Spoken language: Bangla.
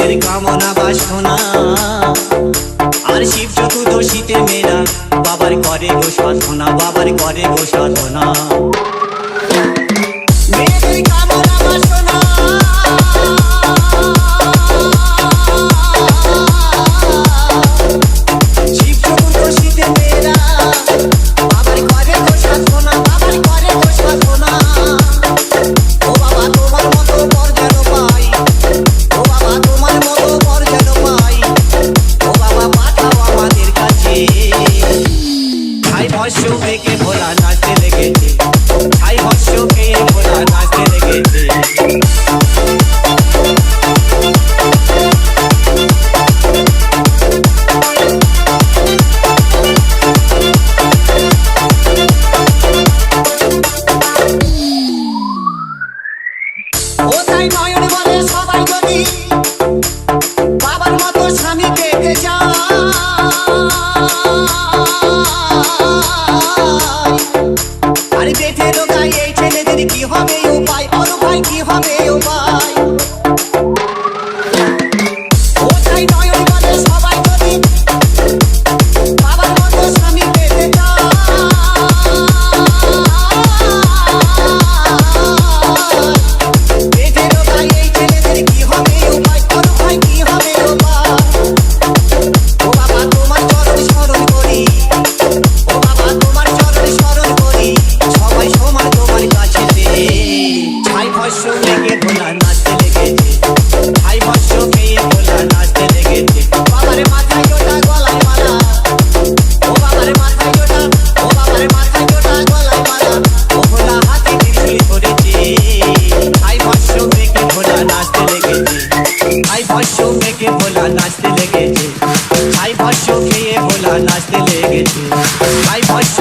মেয়েদের কামনা বাসনা। আর শিব চতুর্দশীতে মেয়েরা বাবার করে গো সাধনা, বাবার করে গো সাধনা। মেয়েদের কামনা বাসনা শিব চতুর্দশীতে মেয়েরা বাবার করে গো সাধনা, বাবার করে গো সাধনা। ও বাবা তোমার মতো বর যেন পাই, ও বাবা তোমার মতো বর যেন পাই, ও বাবা পাঠাও আমাদের কাছে। ছাই ভস্য পেকে ভোলা নাচতে লেগেছে, ছাই ভস্য পেয়ে ভোলা নাচতে লেগেছে। ও তাই নয়ন বলে সবাই যদি বাবার মতো স্বামী পেতে চায়, আরে পেটে লোকাই এই ছেলেদের কি হবে উপায়, বড় ভাই কি হবে উপায়। ও তাই নয়ন বলে সবাই যদি বাবার মতো স্বামী পেতে চায়, পেটে লোকাই এই ছেলেদের কি হবে উপায়, বড় ভাই কি হবে উপায়। ও বাবা তোমার চরণ স্মরণ করি, ও বাবা তোমার চরণ স্মরণ করি, সবাই সমান তোমার কাছেতে। ছাই ভস্য মেঘে ভোলা নাচতে লেগেছে, ছাই ভস্য পেয়ে ভোলা নাচতে লেগেছে। বাবারে মাথায় জোটা গলায় মালা, ও বাবারে মাথায় জোটা, ও বাবারে মাথায় জোটা গলায় মালা, ও ভোলা হাতে ত্রিশূল ধরেছে। ছাই ভস্য মেঘে ভোলা নাচতে লেগেছে, ছাই ভস্য মেঘে ভোলা নাচতে লেগেছে, ছাই ভস্য খেয়ে ভোলা নাচতে লেগেছে, ছাই ভস্য।